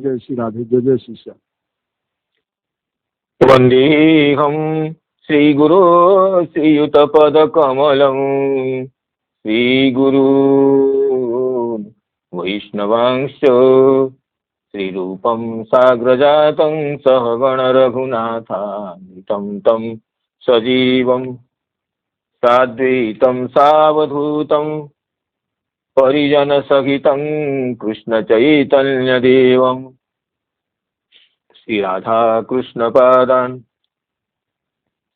जय श्री राधे, जय जय श्री श्याम। वंदेहम श्रीगुरो श्रीयुतपदकमलं श्रीगुरू वैष्णवांश्च श्रीरूपं साग्रजातं सहगण रघुनाथान्वितं तं सजीवं साद्वैतं सावधूतं परिजनसहितं कृष्णचैतन्यदेवं श्री राधा कृष्ण पादान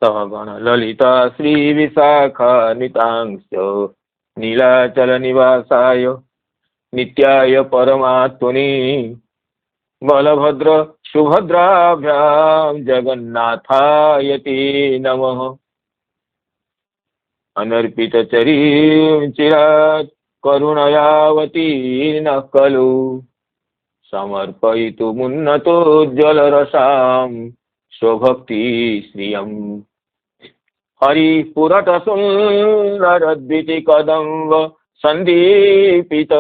सहगण ललिता श्री विशाखान्वितांश्च नीलाचल निवासाय नित्याय परमात्मने बलभद्र सुभद्राभ्यां जगन्नाथाय ते नमः। अनर्पित चिरात् करुणयावतीर्णः खलु समर्पयितुमुन्नतोज्ज्वलरसां स्वभक्ति श्रियम् हरिपुरतसुन्दरद्वितिकदम्ब सन्दीपित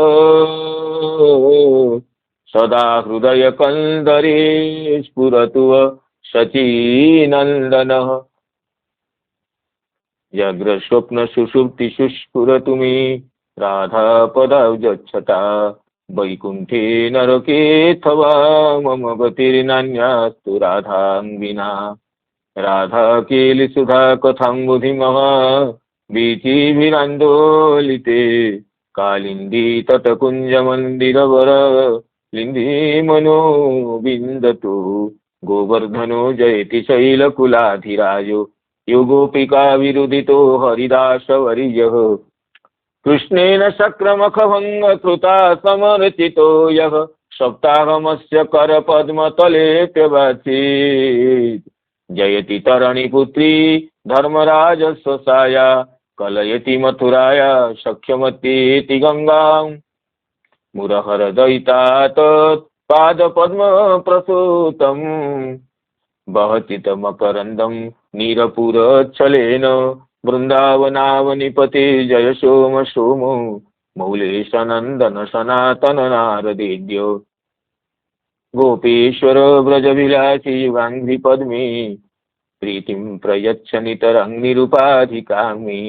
सदा हृदय कंदरे स्फुरतु शचीनन्दनः जग्र स्वप्न सुषुप्तिषु स्फुरतु मे राधा पदाब्जच्छटा वैकुंठे नरकेऽथवा मम गतिर्नान्यास्तु राधां विना। राधा केलि सुधा कथाम्बुधिमहा वीचिभिरान्दोलिते कालिन्दी तटकुञ्जमन्दिरवर लिन्दी मनो विन्दतु गोवर्धनो जयति शैलकुलाधिराजो युगोपिका विरुदितो हरिदासवर्यः कृष्णेन शक्रमखभङ्ग कृता समर्चितो यः सप्ताहमस्य करपद्मतलेऽप्यवाचेत् जयति तरणिपुत्री धर्मराजस्वसाया कलयति मथुराया सख्यमतीति गङ्गाम् मुरहरदयितात पादपद्मप्रसूतम् वहचितमकरन्दं नीरपुरच्छलेन वृन्दावनावनिपते जय सोम सोमो मौलेशनन्दन सनातन नारदेद्य गोपेश्वर व्रजविलासी युगाङ्घ्रिपद्मे प्रीतिं प्रयच्छ नितरं निरुपाधिकामे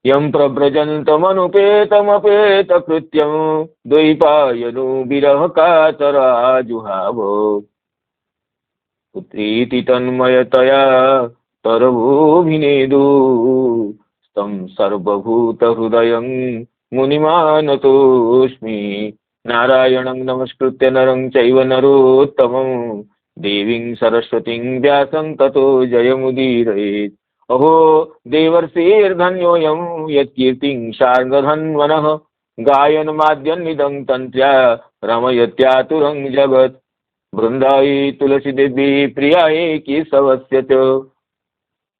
यं प्रव्रजन्तमनुपेतमपेतकृत्यं द्वैपायनो विरहकातराजुहाव पुत्रीति तन्मयतया तरवोऽभिनेदु तं सर्वभूतहृदयं मुनिमानतोऽस्मि नारायणं नमस्कृत्य नरं चैव नरोत्तमं देवीं सरस्वतीं व्यासं ततो जयमुदीरयेत्। अहो देवर्षिर्धन्योऽयं यत्कीर्तिं शार्ङ्गधन्वनः गायनमाद्यन्निदं तन्त्र्या रमयत्यातुरं जगत् बृन्दायै तुलसीदेवी प्रियायै केशवस्य च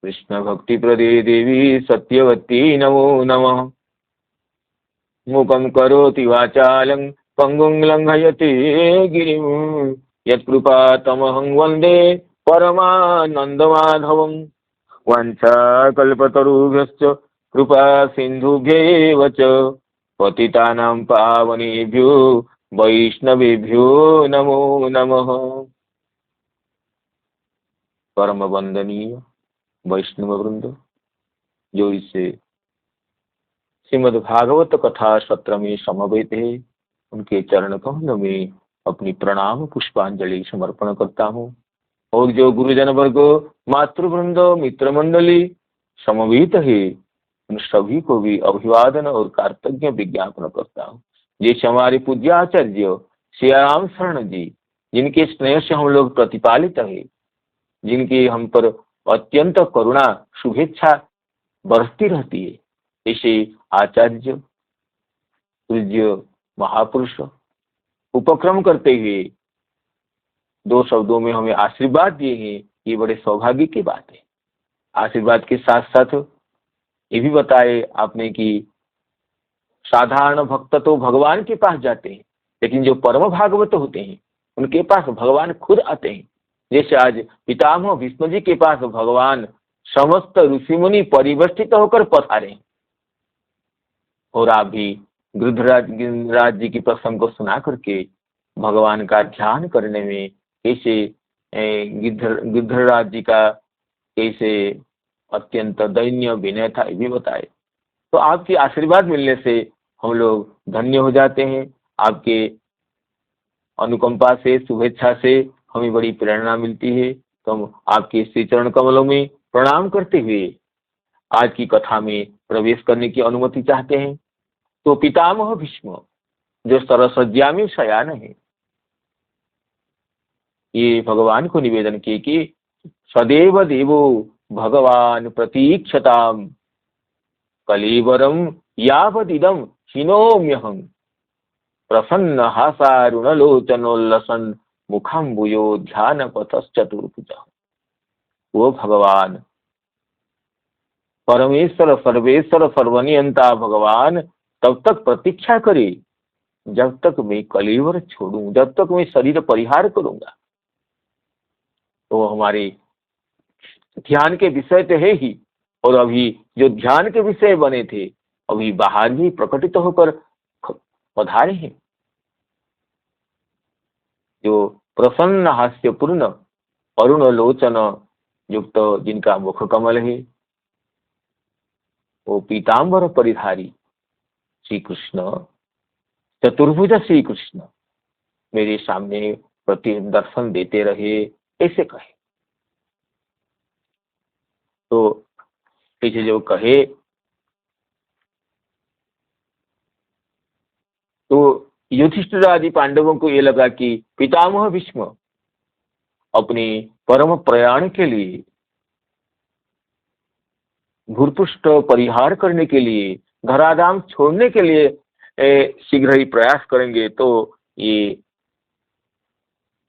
कृष्णभक्तिप्रदे देवी सत्यवती नमो नमः। मूकं करोति वाचालं पङ्गुं लङ्घयति गिरिं यत्कृपातमहं वन्दे परमानन्दमाधवम् वाञ्छाकल्पतरुभ्यश्च कृपा सिन्धुभ्यैव च पतितानां पावनेभ्यो वैष्णवेभ्यो नमो नमः। परम वंदनीय वैष्णव वृंद जो इसे श्रीमद् भागवत कथा सत्र में समवेत है, उनके चरण कमल में अपनी प्रणाम पुष्पांजलि समर्पण करता हूँ। और जो गुरुजन वर्ग मातृवृंद मित्र मंडली समवेत है, उन सभी को भी अभिवादन और कार्तज्ञ विज्ञापन करता हूँ। जैसे हमारे पूज्याचार्य सियाराम शरण जी, जिनके स्नेह से हम लोग प्रतिपालित है, जिनकी हम पर अत्यंत करुणा शुभेच्छा बरसती रहती है, ऐसे आचार्य पूज्य महापुरुष उपक्रम करते हुए दो शब्दों में हमें आशीर्वाद दिए हैं, ये बड़े सौभाग्य की बात है। आशीर्वाद के साथ साथ ये भी बताए आपने कि साधारण भक्त तो भगवान के पास जाते हैं, लेकिन जो परम भागवत होते हैं उनके पास भगवान खुद आते हैं। जैसे आज पितामह विष्णु जी के पास भगवान समस्त ऋषि मुनि परिवर्तित होकर पधारे, और आप भी गिरिधराज जी की प्रसंग को सुना करके भगवान का ध्यान करने में कैसे गिरिधराज जी का कैसे अत्यंत दैन्य विनय था, ये भी बताए। तो आपकी आशीर्वाद मिलने से हम लोग धन्य हो जाते हैं। आपके अनुकंपा से, शुभेच्छा से हमें बड़ी प्रेरणा मिलती है। तो हम आपके श्री चरण कमलों में प्रणाम करते हुए आज की कथा में प्रवेश करने की अनुमति चाहते हैं। तो पितामह भीष्म जो सरसज्जा में शयान है, ये भगवान को निवेदन किए कि सदैव देवो भगवान प्रतीक्षताम कलेवरम यावदिदम हिनोम्यहं प्रसन्न हासारुणलोचनोल्लसन मुखम्बुयो ध्यान पथश्चतुर्भुज। वो भगवान परमेश्वर सर्वेश्वर सर्वनियंता भगवान तब तक प्रतीक्षा करे जब तक मैं कलेवर छोड़ूं, जब तक मैं शरीर परिहार करूंगा। तो हमारे ध्यान के विषय तो है ही, और अभी जो ध्यान के विषय बने थे अभी बाहर भी प्रकटित होकर पधारे हैं। जो प्रसन्न हास्यपूर्ण अरुण लोचन युक्त जिनका मुख कमल है, वो पीतांबर परिधारी श्री कृष्ण, चतुर्भुज श्री कृष्ण मेरे सामने प्रति दर्शन देते रहे, ऐसे कहे। तो पीछे जो कहे तो युधिष्ठिर आदि पांडवों को ये लगा कि पितामह भीष्म अपने परम प्रयाण के लिए, भूतपुष्ट परिहार करने के लिए, धराधाम छोड़ने के लिए शीघ्र ही प्रयास करेंगे। तो ये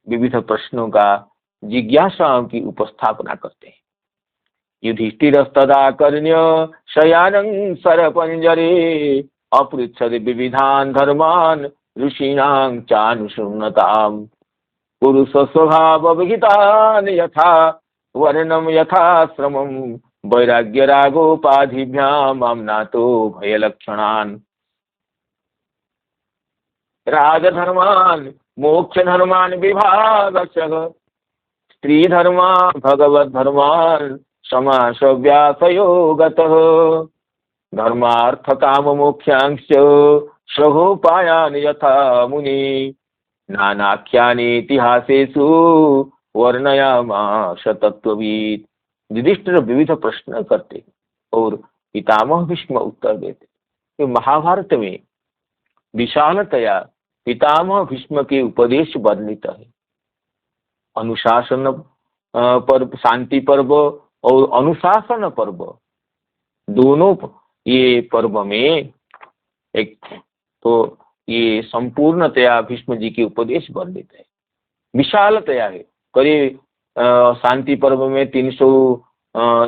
विविध प्रश्नों का, जिज्ञासाओं की उपस्थापना करते हैं। युधिष्ठिरस्तदा कर्ण्य शयानं सरपंजरे अपृच्छद विविधान धर्मान ऋषीणां चानुशृण्वताम् पुरुष स्वभाव विहितान यथा वर्णम यथाश्रमं वैराग्य रागोपाधिभ्याम आम्नातो भयलक्षणान् राजधर्मान मोक्ष धर्मान विभागशः स्त्री धर्मान भगवत धर्मान समास व्यासयोगतः धर्मार्थ काम मोक्षांश सहोपायान यथा मुनि नानाख्यानि इतिहासेषु वर्णयामास तत्त्वविद। युधिष्ठिर विविध प्रश्न करते और पितामह भीष्म उत्तर देते। तो महाभारत में विशालतया पितामह भीष्म के उपदेश वर्णित है। अनुशासन पर्व, शांति पर्व और अनुशासन पर्व, दोनों ये पर्व में एक तो ये संपूर्णतया भीष्म जी के उपदेश वर्णित है, विशालतया है। करीब शांति पर्व में 300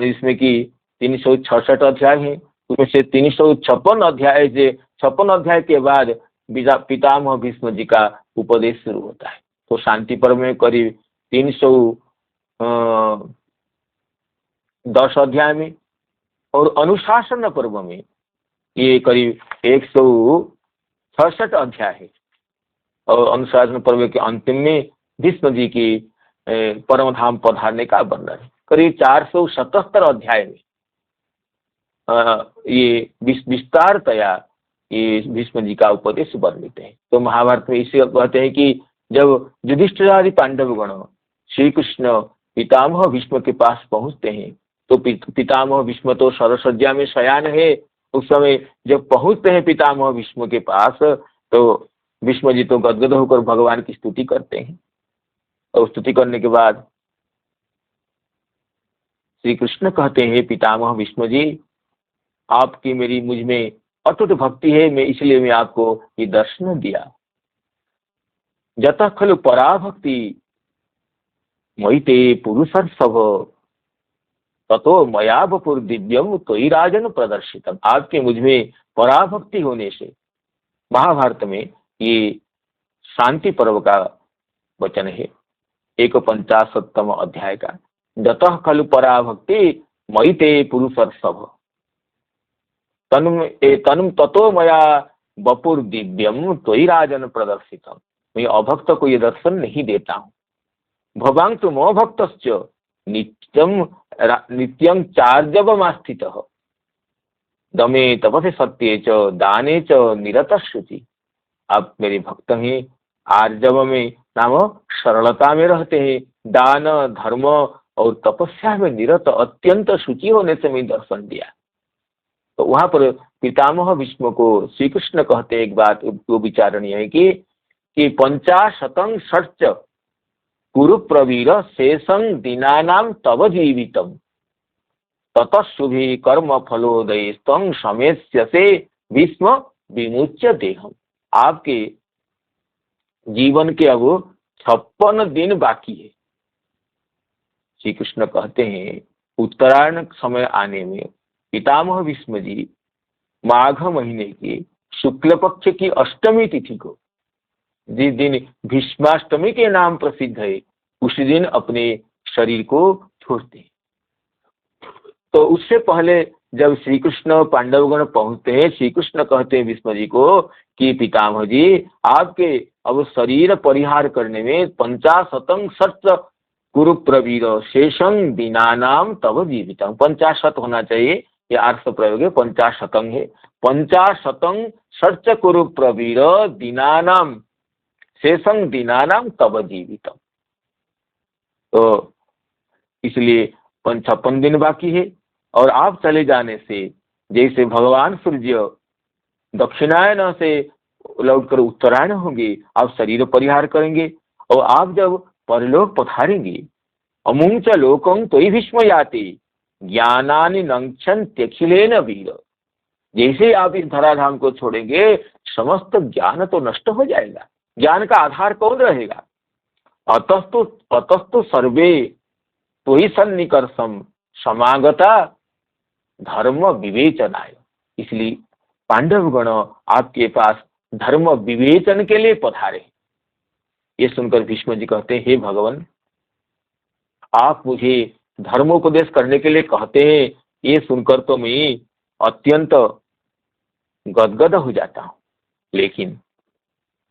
इसमें की 366 अध्याय है, उसमें से 356 अध्याय से 56 अध्याय के बाद पितामह भीष्म जी का उपदेश शुरू होता है। तो शांति पर्व में करीब 310 अध्याय में, और अनुशासन पर्व में ये करीब 166 अध्याय है। और अनुशासन पर्व के अंतिम में भीष्म जी की परम धाम पधारने का वर्णन है। करीब 477 अध्याय में ये विस्तारतया ये भीष्म जी का उपदेश वर्णित है। तो महाभारत में इसे कहते हैं कि जब युधिष्ठिर आदि पांडवगण श्री कृष्ण पितामह भीष्म के पास पहुंचते हैं, तो पितामह भीष्म तो सरसज्जा में शयान है। उस समय जब पहुंचते हैं पितामह भीष्म के पास, तो भीष्म जी तो गदगद होकर भगवान की स्तुति करते हैं। और स्तुति करने के बाद श्री कृष्ण कहते हैं, पितामह भीष्म जी, आपकी मेरी मुझ में अटूट भक्ति है, मैं इसलिए मैं आपको ये दर्शन दिया। जतः खलु पराभक्ति मोहिते पुरुषर्षभ ततो मया वपुर दिव्यम त्वयि राजन प्रदर्शितम। आपके मुझ में पराभक्ति होने से, महाभारत में ये शांति पर्व का वचन है, 155 अध्याय का। जतः खलु पराभक्ति मोहिते पुरुषर्षभ तनुम ततो मया वपुर दिव्यम त्वयि राजन प्रदर्शितम, मैं अभक्त को ये दर्शन नहीं देता हूँ। भवांग तुम अभक्त नित्यम नित्यं चार्जवमास्थित दमे तपसे सत्ये च दाने च निरत शुचि। आप मेरे भक्त हैं, आर्जव में नाम सरलता में रहते हैं, दान धर्म और तपस्या में निरत अत्यंत शुचि होने से मैं दर्शन दिया। तो वहां पर पितामह भीष्म को श्री कृष्ण कहते एक बात वो विचारणीय है कि 50 षट् कुरु प्रवीर शेषं दीनानाम तव जीवितम ततशुभि कर्म फलोदय स्तंग समेस्य से भीष्म विमुच्य देहम। आपके जीवन के अब 56 दिन बाकी है। श्री कृष्ण कहते हैं उत्तरायण समय आने में पितामह भीष्म जी माघ महीने की शुक्ल पक्ष की अष्टमी तिथि को, जिस दिन भीष्माष्टमी के नाम प्रसिद्ध है, उसी दिन अपने शरीर को छोड़ते हैं। तो उससे पहले जब श्री कृष्ण पांडवगण पहुंचते हैं, श्री कृष्ण कहते हैं भीष्म जी को कि पितामह जी आपके अब शरीर परिहार करने में 50 षट् कुरु प्रवीर शेषं दीनानाम तव जीवितम, 50 होना चाहिए, ये अर्थ प्रयोग है, 50 है। 50 षट् कुरु प्रवीर दीनानाम शेषं दीनानाम तव जीवितम। तो इसलिए 56 दिन बाकी है और आप चले जाने से जैसे भगवान सूर्य दक्षिणायन से लौटकर उत्तरायण होंगे, आप शरीर परिहार करेंगे और आप जब परलोक पधारेंगे, अमुं च लोकं त्वयि भीष्म याति ज्ञानानि नंक्षन त्यखिलेन वीर। जैसे आप इस धराधाम को छोड़ेंगे, समस्त ज्ञान तो नष्ट हो जाएगा, ज्ञान का आधार कौन रहेगा? अतस्तु सर्वे त्वयि सन्निकर्षम समागता धर्म विवेचनाय। इसलिए पांडवगण आपके पास धर्म विवेचन के लिए पधारे। ये सुनकर भीष्म जी कहते हैं, हे भगवान, आप मुझे धर्मोपदेश करने के लिए कहते हैं, ये सुनकर तो मैं अत्यंत गदगद हो जाता हूं। लेकिन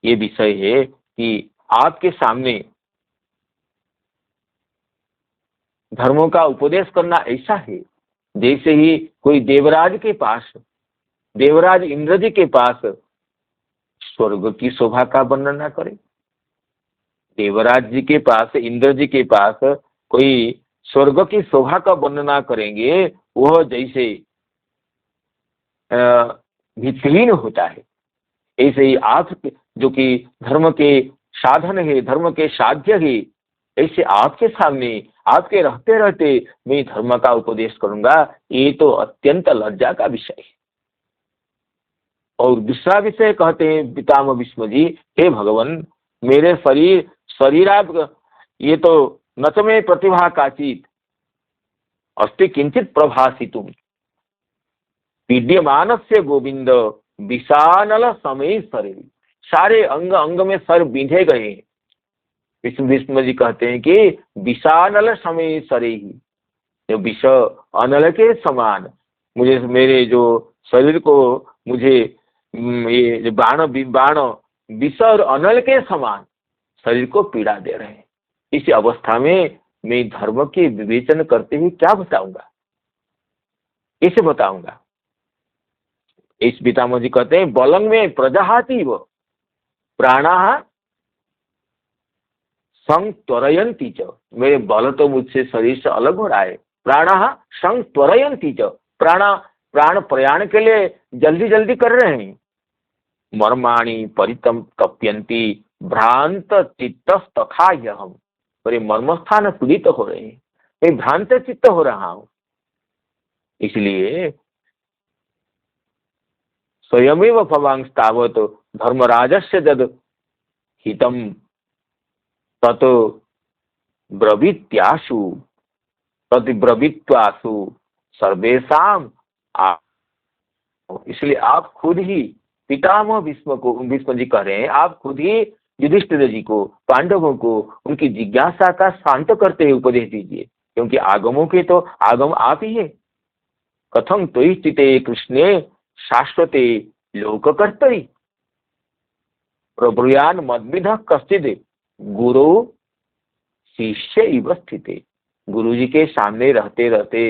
ये विषय है कि आपके सामने धर्मों का उपदेश करना ऐसा है जैसे ही कोई देवराज के पास, देवराज इंद्र जी के पास स्वर्ग की शोभा का वर्णन न करे। देवराज जी के पास, इंद्र जी के पास कोई स्वर्ग की शोभा का वर्णना करेंगे, वह जैसे भित्तिहीन होता है, ऐसे ही आप जो कि धर्म के साधन है, धर्म के साध्य है, ऐसे आपके सामने, आपके रहते रहते मैं धर्म का उपदेश करूंगा, ये तो अत्यंत लज्जा का विषय है। और दूसरा विषय कहते हैं पितामह भीष्म जी, हे भगवान, मेरे शरीर आप ये तो नच में प्रतिभा काचित अस्ति किंचित प्रभासितुम विद्यमान से गोविंद विशानल समय शरीर। सारे अंग अंग में सर बींधे गए। भीष्म जी कहते हैं कि विशानल समय शरीर, जो विष अनल के समान मुझे, मेरे जो शरीर को मुझे ये बाण विष और अनल के समान शरीर को पीड़ा दे रहे हैं। इस अवस्था में मैं धर्म के विवेचन करते हुए क्या बताऊंगा, इसे बताऊंगा। इस पितामह जी कहते हैं, बलंग में प्रजाहाति वो प्राणा संग त्वरयंती च, मेरे बल तो मुझसे शरीर से अलग हो रहा है। प्राणा संग त्वरयंती च, प्राण प्रयाण के लिए जल्दी जल्दी कर रहे हैं। मर्माणी परितम तप्यंती भ्रांत चित्तस्तथा हम, मेरे मर्मस्थान पीड़ित हो रहे हैं, मैं भ्रांत चित्त हो रहा हूं। इसलिए स्वयमेव भवांग तावत धर्मराजस्य जद हितम तत ब्रवीत्याशु तद्ब्रवीत्वासु सर्वेशाम। इसलिए आप खुद ही पितामह भीष्म जी कह रहे हैं, आप खुद ही युधिष्ठिर जी को, पांडवों को उनकी जिज्ञासा का शांत करते हुए उपदेश दीजिए, क्योंकि आगमों के तो आगम आप ही है। कथम त्वयि स्थिते कृष्णे शाश्वते लोककर्तरि, प्रब्रूयान मद्विध कश्चिद गुरु शिष्य इव स्थिते। गुरु जी के सामने रहते रहते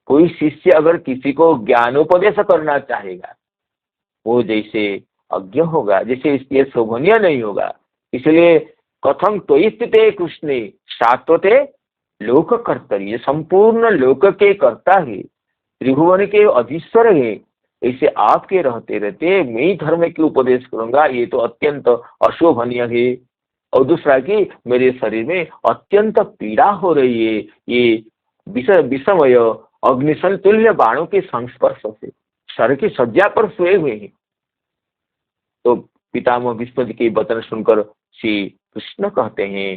कोई शिष्य अगर किसी को ज्ञानोपदेश करना चाहेगा, वो जैसे अज्ञ होगा, जैसे ये शोभनीय नहीं होगा। इसलिए कथम त्वयि स्थिते कृष्णे शाश्वते लोक कर्तरी, संपूर्ण लोक के कर्ता है, त्रिभुवन के अधीश्वर है, ऐसे आपके रहते रहते मैं धर्म की उपदेश करूंगा, ये तो अत्यंत अशोभनीय है। और दूसरा कि मेरे शरीर में अत्यंत पीड़ा हो रही है, ये विषमय अग्निशंतुल्य बाणों के संस्पर्श से शर की सज्जा पर सोए हुए हैं। तो पितामह भीष्म जी के वचन सुनकर श्री कृष्ण कहते हैं,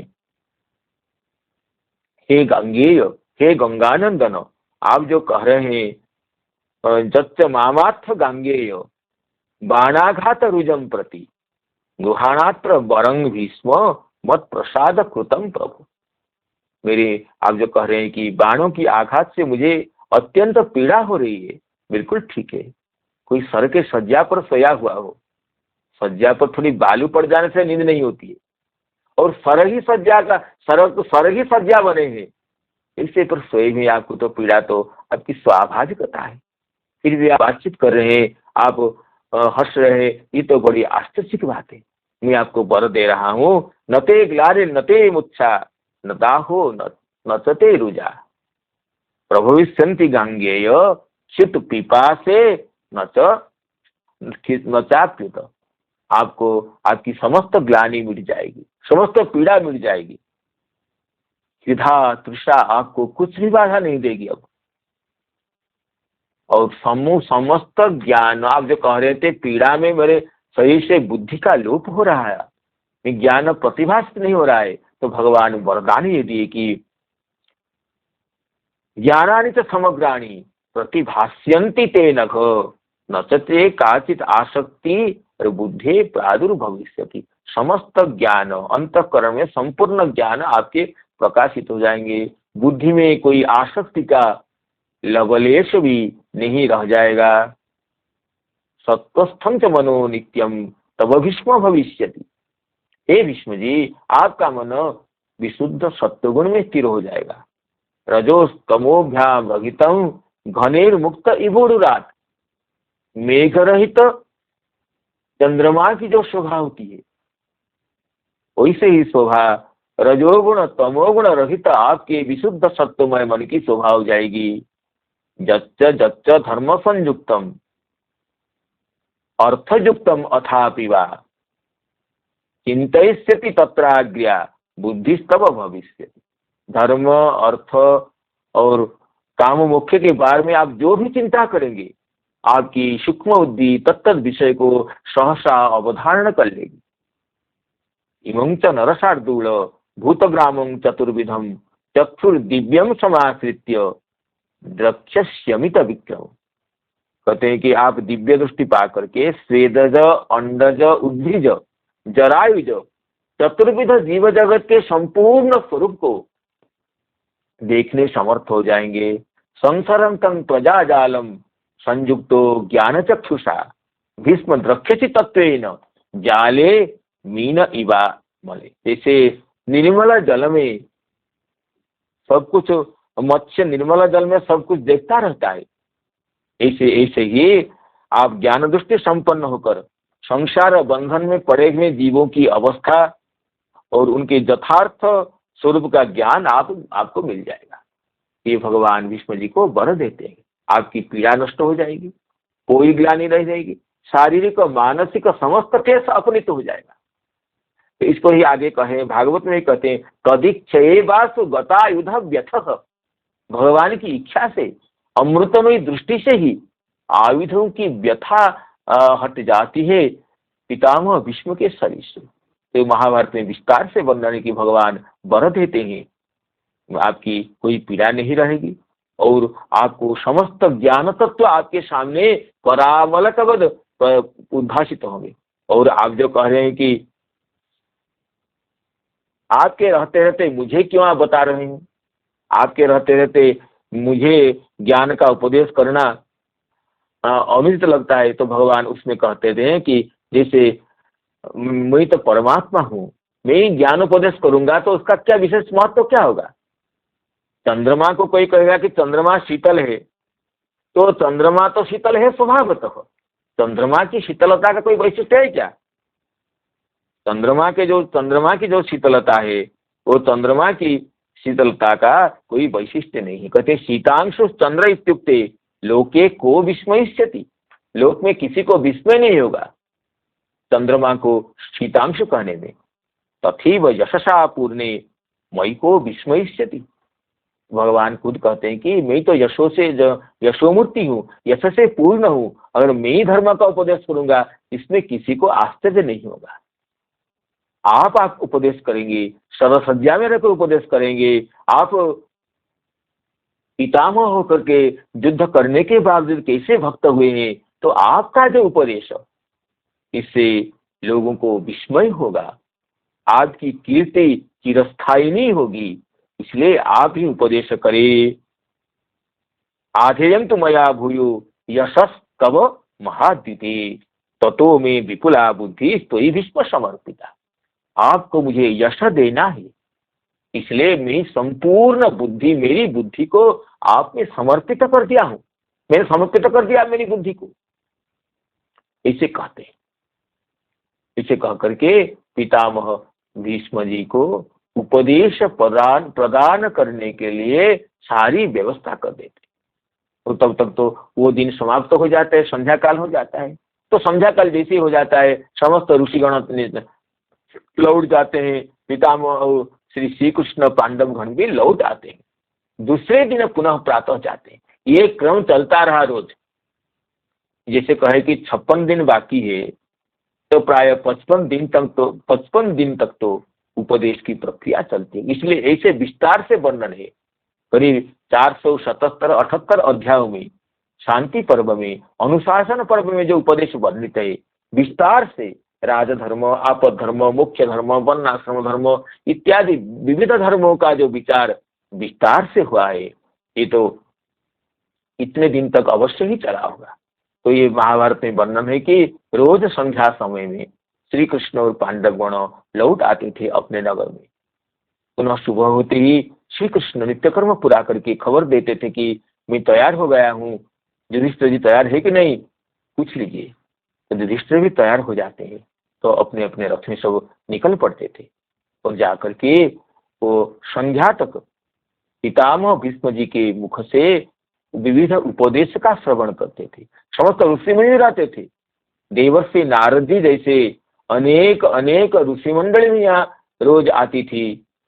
हे गंगेय, हे गंगानंदन, आप जो कह रहे हैं जच्च मामाथ गांगेय बाणाघात रुजम प्रति गुहाणात्र बरंग भीष्म मत प्रसाद कृतम प्रभु। मेरे आप जो कह रहे हैं कि बाणों की आघात से मुझे अत्यंत पीड़ा हो रही है, बिल्कुल ठीक है। कोई सर के सज्जा पर सोया हुआ हो, सज्जा पर थोड़ी बालू पड़ जाने से नींद नहीं होती है, और सर ही सज्जा का सर ही सज्जा बने हैं, इससे पर सोए हुए आपको तो पीड़ा तो आपकी स्वाभाविकता है, फिर भी आप बातचीत कर रहे हैं, आप हंस रहे हैं, ये तो बड़ी आश्चर्य की बात है। मैं आपको वर दे रहा हूँ, नते ग्लारे नते मुच्छा नदाहो नचते रुजा प्रभविष्यन्ति गांगेय शीत पिपासे नचाप्युत। आपको आपकी समस्त ग्लानि मिट जाएगी, समस्त पीड़ा मिट जाएगी, विधा तृषा आपको कुछ भी बाधा नहीं देगी अब। और समस्त ज्ञान, आप जो कह रहे थे पीड़ा में मेरे शरीर से बुद्धि का लोप हो रहा है, ज्ञान प्रतिभाषित नहीं हो रहा है, तो भगवान वरदान ये दिए कि ज्ञानानि च समग्राणि प्रतिभाष्यन्ति ते नघ नचते काचित आसक्ति और बुद्धि प्रादुर्भविष्यति। समस्त ज्ञान अंतःकरण में संपूर्ण ज्ञान आपके प्रकाशित हो जाएंगे, बुद्धि में कोई आसक्ति का लवलेश भी नहीं रह जाएगा। सत्वस्थं च मनो नित्यम तब भीष्म भविष्यति। हे भीष्म जी, आपका मन विशुद्ध सत्वगुण में स्थिर हो जाएगा। रजोस्तमोभ्याम रहितम घनेर मुक्त इवोरुराट, मेघ रहित चंद्रमा की जो शोभा होती है वैसे ही शोभा रजोगुण तमोगुण रहित आपके विशुद्ध सत्वमय मन की शोभा हो जाएगी। जच्च जच्च धर्म संयुक्तम अर्थयुक्तम अथापि वा चिंतयिष्यति तत्राग्र्या बुद्धिस्तव भविष्यति। धर्म अर्थ और काम मोक्ष के बारे में आप जो भी चिंता करेंगे, आपकी सूक्ष्म बुद्धि तत्त विषय को सहसा अवधारण कर लेगी। इमं च नरशार्दूल भूतग्रामं चतुर्विधम चक्षुर्दिव्यम समाश्रित्य द्रक्ष्यमित विक्रम। कहते हैं कि आप दिव्य दृष्टि पा करके स्वेदज अंडज उद्भिज जरायुज चतुर्विध जीव जगत के संपूर्ण स्वरूप को देखने समर्थ हो जाएंगे। संसरं तं त्वजा जालम संयुक्तो ज्ञान चक्षुषा भीष्म द्रक्ष्यसि तत्वेन जाले मीन इवा मले। जैसे निर्मल जल में सब कुछ, मत्स्य निर्मल जल में सब कुछ देखता रहता है, ऐसे ही आप ज्ञान दृष्टि संपन्न होकर संसार बंधन में पड़े हुए जीवों की अवस्था और उनके यथार्थ स्वरूप का ज्ञान आपको मिल जाएगा। ये भगवान भीष्म जी को वर देते हैं। आपकी पीड़ा नष्ट हो जाएगी, कोई ग्लानि रह जाएगी, शारीरिक और मानसिक समस्त क्लेश अपनित हो जाएगा। तो इसको ही आगे कहे, भागवत में कहते हैं तदिक्षये वासु गता युध व्यथः। भगवान की इच्छा से, अमृतमयी दृष्टि से ही आयुधों की व्यथा हट जाती है पितामह भीष्म के शरीर से। तो महाभारत में विस्तार से वर्णन की भगवान वर देते हैं, आपकी कोई पीड़ा नहीं रहेगी और आपको समस्त ज्ञान तत्व आपके सामने परामलकवद उद्भाषित होंगे। और आप जो कह रहे हैं कि आपके रहते रहते मुझे क्यों आप बता रहे हैं, आपके रहते रहते मुझे ज्ञान का उपदेश करना अनुचित लगता है, तो भगवान उसमें कहते थे कि जैसे मैं तो परमात्मा हूँ, मैं ही ज्ञानोपदेश करूंगा तो उसका क्या विशेष महत्व क्या होगा। चंद्रमा को कोई कहेगा कि चंद्रमा शीतल है, तो चंद्रमा तो शीतल है स्वभावतः, चंद्रमा की शीतलता का कोई वैशिष्ट्य है क्या। चंद्रमा की जो शीतलता है वो चंद्रमा की शीतलता का कोई वैशिष्ट्य नहीं। कहते शीतांशु चंद्र इत्युक्ते लोके को विस्मयिष्यति, लोक में किसी को विस्मय नहीं होगा चंद्रमा को शीतांशु कहने में। तथैव यशसा पूर्णे मई को विस्मयिष्यति, भगवान खुद कहते हैं कि मैं तो यशोमूर्ति हूँ, यश से पूर्ण हूँ, अगर मैं ही धर्म का उपदेश करूंगा इसमें किसी को आश्चर्य नहीं होगा। आप उपदेश करेंगे, सर्वसज्जा में रहकर उपदेश करेंगे, आप पितामह होकर के युद्ध करने के बावजूद कैसे भक्त हुए हैं, तो आपका जो उपदेश इससे लोगों को विस्मय होगा, आपकी कीर्ति चिरस्थायी नहीं होगी, इसलिए आप ही उपदेश करें। आधेयं तु मया भूयो यशस् कव महाद्युते ततो में विपुला बुद्धि त्वयि भीष्म समर्पिता। आपको मुझे यश देना है, इसलिए मैं संपूर्ण बुद्धि, मेरी बुद्धि को आप में समर्पित कर दिया हूं, मैंने समर्पित कर दिया मेरी बुद्धि को, इसे कहते हैं। इसे कह करके पितामह भीष्म जी को उपदेश प्रदान करने के लिए सारी व्यवस्था कर देते। तो तब तक तो वो दिन समाप्त हो जाता है, संध्या काल हो जाता है। तो संध्या काल जैसे हो जाता है समस्त ऋषिगण लौट जाते हैं, पितामह श्री कृष्ण पांडव गण भी लौट आते हैं। दूसरे दिन पुनः प्रातः जाते हैं। ये क्रम चलता रहा रोज। जैसे कहे कि 56 दिन बाकी है तो प्राय 55 दिन तक तो उपदेश की प्रक्रिया चलती है। इसलिए ऐसे विस्तार से वर्णन है, करीब 477-78 अध्यायों में, शांति पर्व में, अनुशासन पर्व में जो उपदेश वर्णित है, विस्तार से राजधर्म, आपद धर्म, मुख्य धर्म, वर्णाश्रम धर्म इत्यादि विविध धर्मों का जो विचार विस्तार से हुआ है, ये तो इतने दिन तक अवश्य ही चला होगा। तो ये महाभारत में वर्णन है कि रोज संध्या समय में श्री कृष्ण और पांडव गण लौट आते थे अपने नगर में। पुनः सुबह होते ही श्री कृष्ण नित्य कर्म पूरा करके खबर देते थे कि मैं तैयार हो गया हूँ, युधिष्ठिर जी तैयार है कि नहीं, पूछ लीजिए। तो युधिष्ठिर भी तैयार हो जाते हैं, तो अपने अपने रथ में सब निकल पड़ते थे और जाकर के वो संध्या तक पितामह भीष्म जी के मुख से विविध उपदेश का श्रवण करते थे। समस्त ऋषि मुनि रहते थे, देवर्षि नारद जी जैसे अनेक अनेक ऋषि मंडली यहाँ रोज आती थी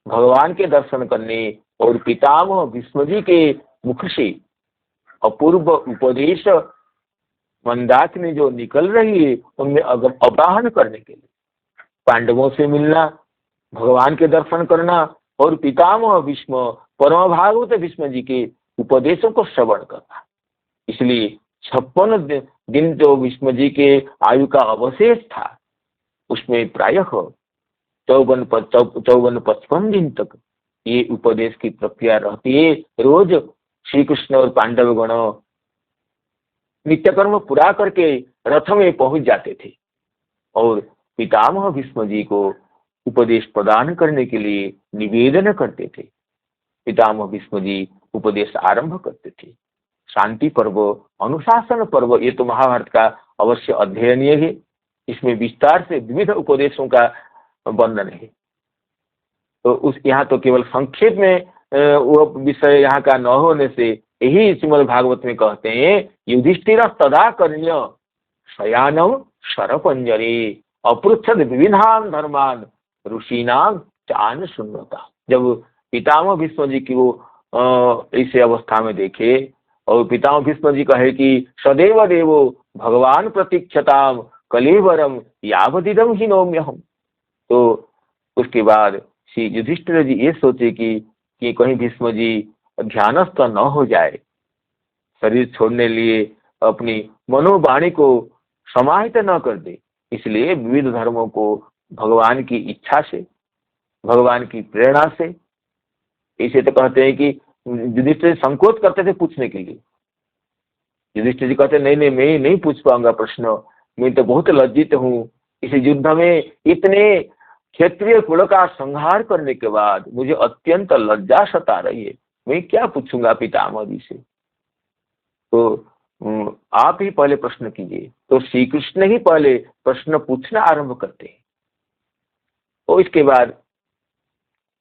भगवान के दर्शन करने, और पितामह भीष्म जी के मुख से अपूर्व उपदेश मंदाकिनी जो निकल रही है उनमें अवगाहन करने के लिए, पांडवों से मिलना, भगवान के दर्शन करना और पितामह भीष्म परम भागवत भीष्म जी के उपदेशों को श्रवण करना। इसलिए 56 दिन जो भीष्म जी के आयु का अवशेष था उसमें प्रायः 54-55 दिन तक ये उपदेश की प्रक्रिया रहती है। रोज श्री कृष्ण और पांडव गण नित्यकर्म पूरा करके रथ में पहुंच जाते थे और पितामह भीष्म जी को उपदेश प्रदान करने के लिए निवेदन करते थे। पितामह भीष्म जी उपदेश आरंभ करते थे। शांति पर्व, अनुशासन पर्व, ये तो महाभारत का अवश्य अध्ययनीय है। इसमें विस्तार से विविध उपदेशों का वर्णन है। तो उस यहाँ तो केवल संक्षेप में वो विषय यहाँ का न होने से यही श्रीमद् भागवत में कहते हैं, युधिष्ठिर तदा कर्ण्य शयानम शरपंजरे अपृच्छद विविधान धर्मान ऋषिनाम चान सुन्नता। जब पितामह भीष्म जी की वो इस अवस्था में देखे और पितामह भीष्म जी कहे कि सदैव देवो भगवान प्रतीक्षताम कलेवरम यावदिदम ही नौम्यहम, तो उसके बाद श्री युधिष्ठिर जी ये सोचे कि कहीं भीष्म जी ध्यानस्थ न हो जाए, शरीर छोड़ने लिए अपनी मनोवाणी को समाहित न कर दे। इसलिए विविध धर्मों को भगवान की इच्छा से, भगवान की प्रेरणा से, इसे तो कहते हैं कि युधिष्ठिर संकोच करते थे पूछने के लिए। युधिष्ठिर जी कहते नहीं मैं नहीं पूछ पाऊंगा प्रश्न, मैं तो बहुत लज्जित हूँ, इस युद्ध में इतने क्षत्रिय कुल का संहार करने के बाद मुझे अत्यंत लज्जा सता रही है, मैं क्या पूछूंगा पितामह जी से। तो आप ही पहले प्रश्न कीजिए। तो श्री कृष्ण ही पहले प्रश्न पूछना आरंभ करते हैं। और इसके बाद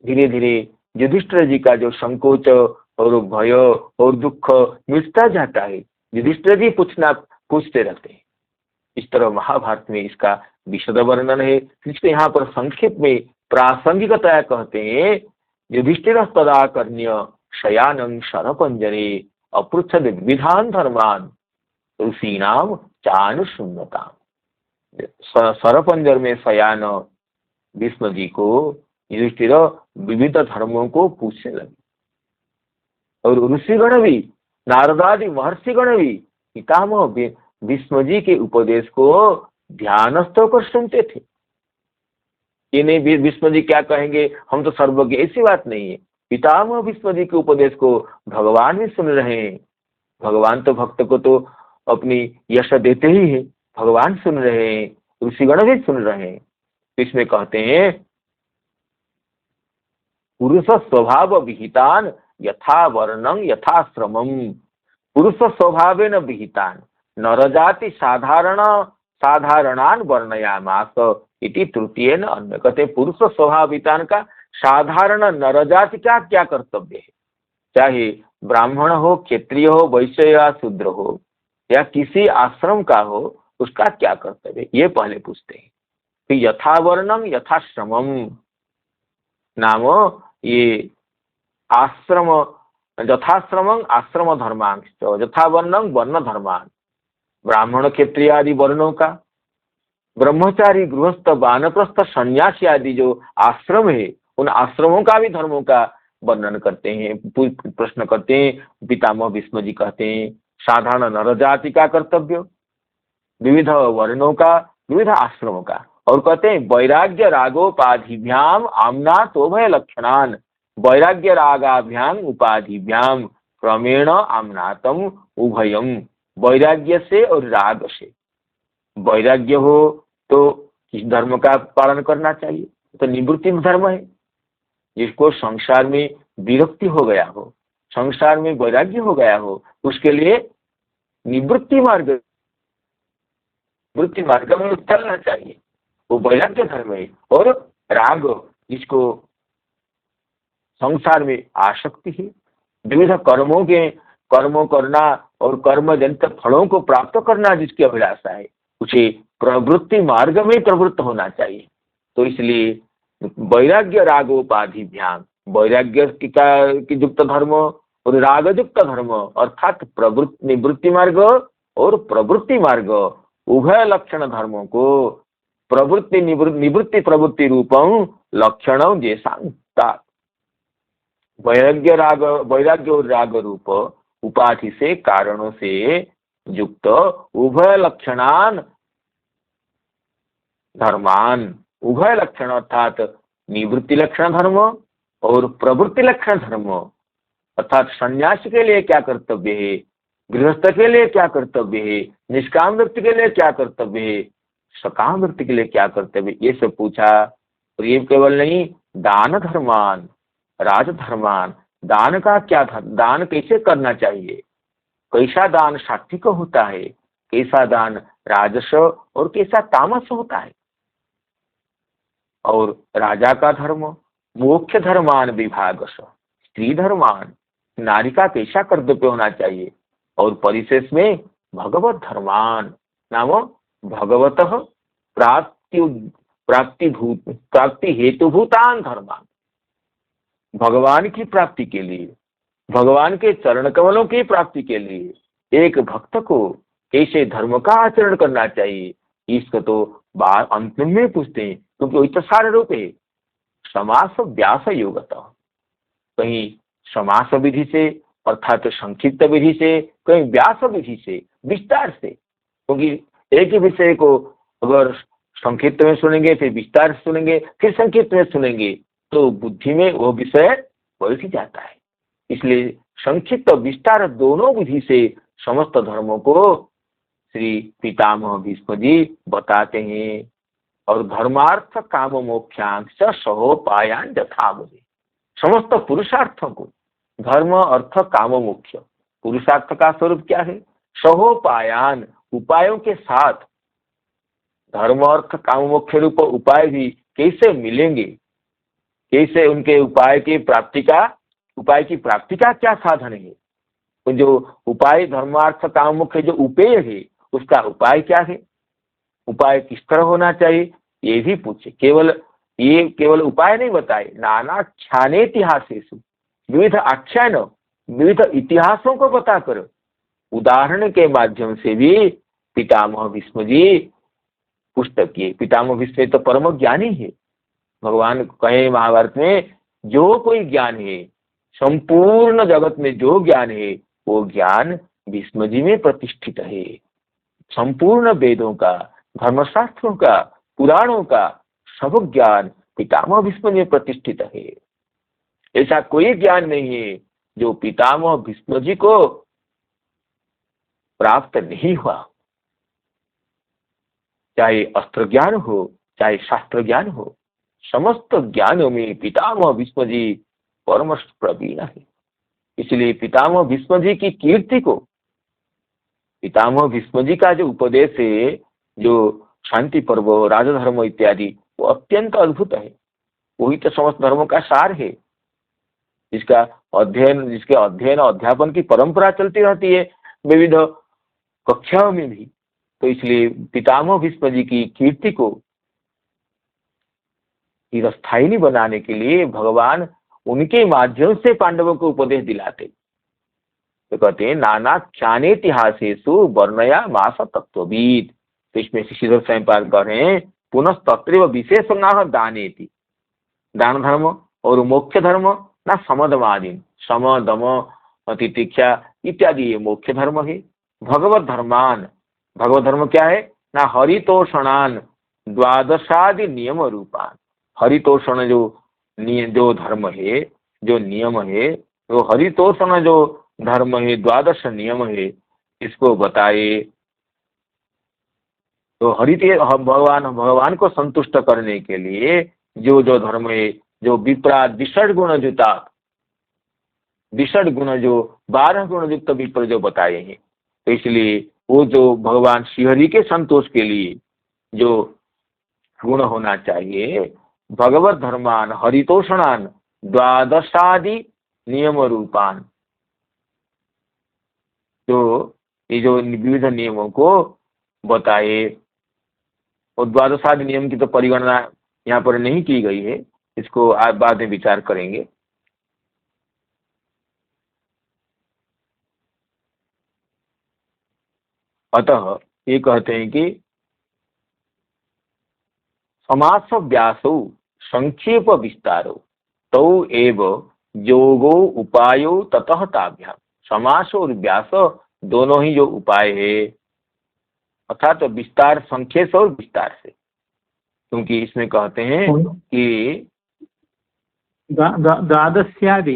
धीरे धीरे युधिष्ठिर जी का जो संकोच और भय और दुख मिटता जाता है। युधिष्ठिर जी पूछते रहते हैं। इस तरह महाभारत में इसका विशद वर्णन है। इसके यहाँ पर संक्षेप में प्रासंगिकतया कहते हैं, युधिष्ठिर तदा कर्ण्य शयानं शरपंजरे अपृच्छद विधान धर्मान ऋषीणाम चानुशून्यता। शरपंजर में शयान भीष्म जी को युधिष्ठिर विविध धर्मों को पूछने लगे। और ऋषिगण भी, नारदादि महर्षिगण भी पितामह भीष्म जी के उपदेश को ध्यानस्थ होकर सुनते थे। ये नहीं भीष्म जी क्या कहेंगे, हम तो सर्वज्ञ, ऐसी बात नहीं है। पितामह भीष्म जी के उपदेश को भगवान भी सुन रहे हैं। भगवान तो भक्त को तो अपनी यश देते ही है, भगवान सुन रहे हैं, ऋषिगण भी सुन रहे हैं। इसमें कहते हैं, पुरुष स्वभाव विहितान यथा वर्णं यथाश्रमम। पुरुष स्वभावेन विहितान नरजाति साधारणान वर्णयामास इति तृतीयेन अन्य। कहते पुरुष स्वभावितान का साधारण नरजाति का क्या कर्तव्य है, चाहे ब्राह्मण हो, क्षत्रिय हो, वैश्य या शूद्र हो, या किसी आश्रम का हो, उसका क्या कर्तव्य है, ये पहले पूछते हैं। फिर यथा वर्णं यथाश्रमम नाम ये आश्रम, यथाश्रमं आश्रम धर्मांश, यथा वर्णं वर्ण धर्मान, ब्राह्मण क्षत्रिय आदि वर्णों का, ब्रह्मचारी गृहस्थ वानप्रस्थ सन्यासी आदि जो आश्रम है, उन आश्रमों का भी धर्मों का वर्णन करते हैं, प्रश्न करते हैं। पितामह भीष्म जी कहते हैं साधारण नरजाति का कर्तव्य, विविध वर्णों का, विविध आश्रमों का। और कहते हैं वैराग्य रागोपाधिभ्याम आमनात उभय लक्षणान। वैराग्य रागाभ्याम उपाधिभ्याम क्रमेण आमनातम उभयम। वैराग्य से और राग से, वैराग्य हो तो किस धर्म का पालन करना चाहिए, तो निवृत्ति धर्म है। जिसको संसार में विरक्ति हो गया हो, संसार में वैराग्य हो गया हो, उसके लिए निवृत्ति मार्ग में चलना चाहिए, वो वैराग्य धर्म है। और राग, जिसको संसार में आसक्ति है, विविध कर्मों करना और कर्म जनित फलों को प्राप्त करना जिसकी अभिलाषा है, उसे प्रवृत्ति मार्ग में प्रवृत्त होना चाहिए। तो इसलिए वैराग्य रागोपाधिभ्याम, वैराग्य की युक्त धर्म और राग युक्त धर्म अर्थात प्रवृत्ति निवृत्ति मार्ग और प्रवृत्ति मार्ग, उभय लक्षण धर्मों को प्रवृत्ति निवृत्ति प्रवृत्ति रूपम लक्षण जैसा। वैराग्य और राग रूप उपाधि से, कारणों से युक्त उभय लक्षणान धर्मान, उभय लक्षण अर्थात निवृत्ति लक्षण धर्म और प्रवृत्ति लक्षण धर्म, अर्थात सन्यासी के लिए क्या कर्तव्य है, गृहस्थ के लिए क्या कर्तव्य है, निष्काम व्यक्ति के लिए क्या कर्तव्य है, सकाम व्यक्ति के लिए क्या कर्तव्य, ये सब पूछा। और ये केवल नहीं, दान धर्मान, राजधर्मान, दान का क्या धर्म, दान कैसे करना चाहिए, कैसा दान सात्विक होता है, कैसा दान राजस और कैसा तामस होता है। और राजा का धर्म, मोक्ष धर्मान विभागस, स्त्री धर्मान, नारी का कैसा कर्तव्य होना चाहिए। और परिशेष में भगवत धर्मान नाम भगवत प्राप्ति हेतुभूतान धर्मान, भगवान की प्राप्ति के लिए, भगवान के चरण कमलों की प्राप्ति के लिए एक भक्त को कैसे धर्म का आचरण करना चाहिए, इसको तो अंतिम में पूछते हैं, क्योंकि वही तो सार रूप है। समास व्यास योगतः, कहीं समास विधि से अर्थात संक्षिप्त विधि से, कहीं व्यास विधि से विस्तार से, क्योंकि एक ही विषय को अगर संक्षिप्त में सुनेंगे, फिर विस्तार से सुनेंगे, फिर संक्षिप्त में सुनेंगे, तो बुद्धि में वो विषय बैठ ही जाता है। इसलिए संक्षिप्त विस्तार दोनों विधि से समस्त धर्मों को श्री पितामह भीष्म जी बताते हैं। और धर्मार्थ काम मोक्षांश सहोपायान यथा बोले। समस्त पुरुषार्थों को धर्म अर्थ काम मोक्ष, पुरुषार्थ का स्वरूप क्या है? सहोपायान, उपायों के साथ। धर्म अर्थ काम मोक्ष रूप उपाय भी कैसे मिलेंगे, कैसे उनके उपाय की प्राप्ति का क्या साधन है? तो जो उपाय धर्मार्थ काम मोक्ष जो उपेय है उसका उपाय क्या है? उपाय किस तरह होना चाहिए ये भी पूछे। केवल उपाय नहीं बताए, नाना ख्याने इतिहासेषु, विविध आख्यान, विविध इतिहासों को बताकर उदाहरण के माध्यम से भी पितामह भीष्म जी पुस्तक किए। पितामह भीष्म तो परम ज्ञानी है। भगवान कहे महाभारत में, जो कोई ज्ञान है, संपूर्ण जगत में जो ज्ञान है वो ज्ञान भीष्म जी में प्रतिष्ठित है। संपूर्ण वेदों का, धर्मशास्त्रों का, पुराणों का सब ज्ञान पितामह भीष्म में प्रतिष्ठित है। ऐसा कोई ज्ञान नहीं है जो पितामह भीष्म जी को प्राप्त नहीं हुआ। चाहे अस्त्र ज्ञान हो, चाहे शास्त्र ज्ञान हो, समस्त ज्ञानों में पितामह भीष्म जी परम प्रवीण है। इसलिए पितामह भीष्म जी की कीर्ति को, पितामह भीष्म जी का जो उपदेश है, जो शांति पर्व, राजधर्म इत्यादि, वो अत्यंत अद्भुत है। वही तो समस्त धर्मों का सार है, जिसके अध्ययन और अध्यापन की परंपरा चलती रहती है विविध कक्षाओं में भी। तो इसलिए पितामह भीष्म जी की कीर्ति को चिरस्थायी बनाने के लिए भगवान उनके माध्यम से पांडवों को उपदेश दिलाते। तो कहते हैं, नाना ख्याने इतिहासेषु वर्णया मास तत्वविद। तो इसमें श्रीधर स्वयंपाद कह रहे हैं, पुनः तत्रैव विशेषणाः दानेति। दान धर्म और मोक्ष धर्म ना समदमादि, सम दम तितिक्षा इत्यादि ये मोक्ष धर्म है। भगवत धर्मान, भगवत धर्म क्या है ना? हरितोषणान द्वादशादि नियम रूपान। हरितोषण जो धर्म है, जो नियम है, वो हरितोषण जो धर्म है, द्वादश नियम है, इसको बताए। तो भगवान को संतुष्ट करने के लिए जो धर्म है, जो विप्रा विषड गुण जुता, विषड गुण जो 12 गुण युक्त विप्र जो बताए हैं। तो इसलिए वो जो भगवान श्रीहरि के संतोष के लिए जो गुण होना चाहिए, भगवत धर्मान हरितोषणान द्वादशादि नियम रूपान, तो ये जो विविध नियमों को बताए। और द्वादशादि नियम की तो परिगणना यहाँ पर नहीं की गई है, इसको आज बाद में विचार करेंगे। अतः ये कहते हैं कि समास व्यासो संक्षेप विस्तारो तौ एव योगो उपायो ततः ताभ्याम। समास और व्यास दोनों ही जो उपाय है, अर्थात तो विस्तार, संक्षेप और विस्तार से। क्योंकि इसमें कहते हैं कि द्वादश्यादि,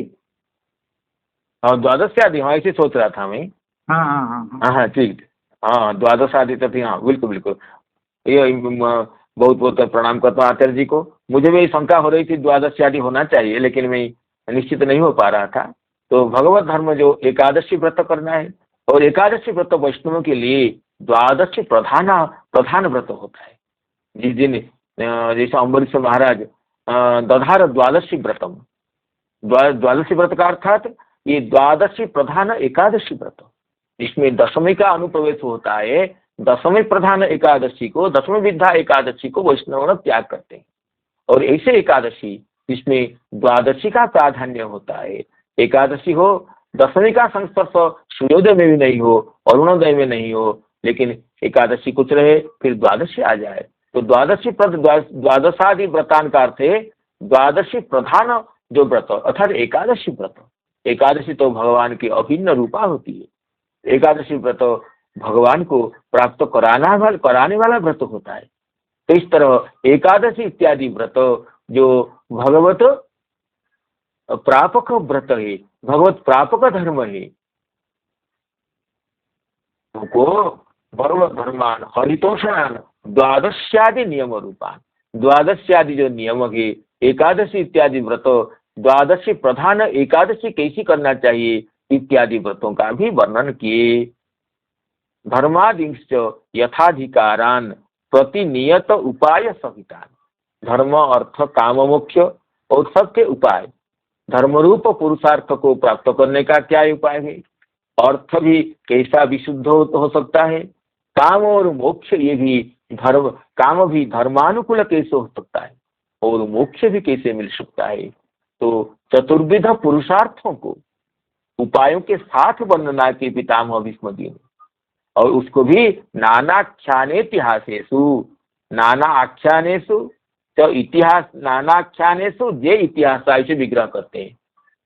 द्वादश्यादि, हाँ ऐसे सोच रहा था मैं। हाँ ठीक, हाँ द्वादशादि तो थी, हाँ बिल्कुल बिल्कुल। ये बहुत बहुत प्रणाम करता हूँ आचार्य जी को। मुझे भी शंका हो रही थी द्वादश्यादि होना चाहिए, लेकिन मैं निश्चित नहीं हो पा रहा था। तो भगवत धर्म जो एकादशी व्रत करना है, और एकादशी व्रत वैष्णवों के लिए द्वादशी प्रधान व्रत होता है। जिस दिन जैसे अम्बरीश महाराज दधार द्वादशी व्रतम, द्वादशी व्रत का अर्थात ये द्वादशी प्रधान एकादशी व्रत, इसमें दशमी का अनुप्रवेश होता है। दशमी प्रधान एकादशी को, दशमी विद्या एकादशी को वैष्णव त्याग करते हैं। और ऐसे एकादशी जिसमें द्वादशी का प्राधान्य होता है, एकादशी हो, दशमी का संस्पर्श सूर्योदय में भी नहीं हो, अरुणोदय में नहीं हो, लेकिन एकादशी कुछ रहे, फिर द्वादशी आ जाए। तो द्वादशादि व्रतान का अर्थ है द्वादशी प्रधान जो व्रत, अर्थात एकादशी व्रत। एकादशी तो भगवान की अभिन्न रूपा होती है। एकादशी व्रत भगवान को प्राप्त कराने वाला व्रत होता है। तो इस तरह एकादशी इत्यादि व्रत जो भगवत प्रापक व्रत है, भगवत प्रापक धर्म है, उनको भगवत धर्मान हरितोषणान द्वादश्यादि नियम रूपान, द्वादश्यादि जो नियम है, एकादशी इत्यादि व्रतों, द्वादशी प्रधान एकादशी कैसी करना चाहिए इत्यादि व्रतों का भी वर्णन किए। धर्मादिंश्च यथाधिकारान प्रतिनियत उपाय सहितान, धर्म अर्थ काम मोक्ष और सबके उपाय, धर्मरूप पुरुषार्थ को प्राप्त करने का क्या उपाय है, अर्थ भी कैसा विशुद्ध हो सकता है, काम और मोक्ष ये भी धर्म, काम भी धर्मानुकूल कैसे हो सकता है और मोक्ष भी कैसे मिल सकता है। तो चतुर्विध पुरुषार्थों को उपायों के साथ वर्णना के पितामह भीष्म जी ने, और उसको भी नानाख्यानेतिहासेषु, नाना आख्यानेषु तो इतिहास, नानाख्यानेषु जे इतिहास से विग्रह करते हैं,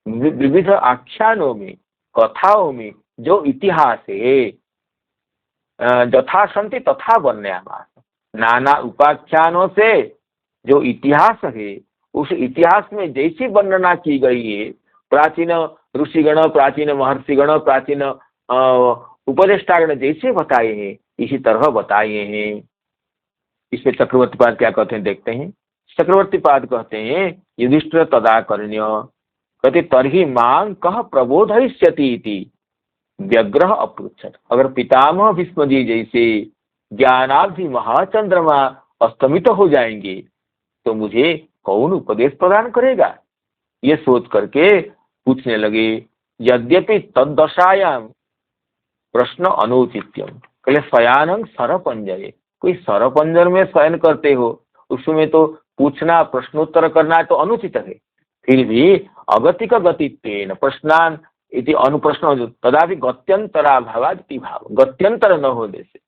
विविध आख्यानों में कथाओं में जो इतिहास है, यथा संति तथा वर्णयामास, नाना उपाख्यानों से जो इतिहास है उस इतिहास में जैसी वर्णना की गई है, प्राचीन ऋषिगण, प्राचीन महर्षिगण, प्राचीन उपदेष्टागण जैसे बताए हैं इसी तरह बताए हैं। इसमें चक्रवर्ती पाद क्या कहते हैं देखते हैं। चक्रवर्ती पाद कहते हैं युधिष्ठिर तदा कर्ण्य कहते तर्हि मां कह प्रबोधयिष्यति इति व्यग्रह अपृच्छत, अगर पितामह भीष्म जी जैसे ज्ञानाब्धि महाचंद्रमा अस्तमित हो जाएंगे तो मुझे कौन उपदेश प्रदान करेगा, ये सोच करके पूछने लगे। यद्यपि तद्दशायाम प्रश्न अनुचित्यम, कहले शयानं सरपंजरे, कोई सरपंजर में शयन करते हो उसमें तो पूछना प्रश्नोत्तर करना तो अनुचित है, फिर भी अगतिक गतित्वेन प्रश्नान इति अनुप्रश्न तदापि गत्यंतराभावादिति भाव, गत्यंतर न हो जैसे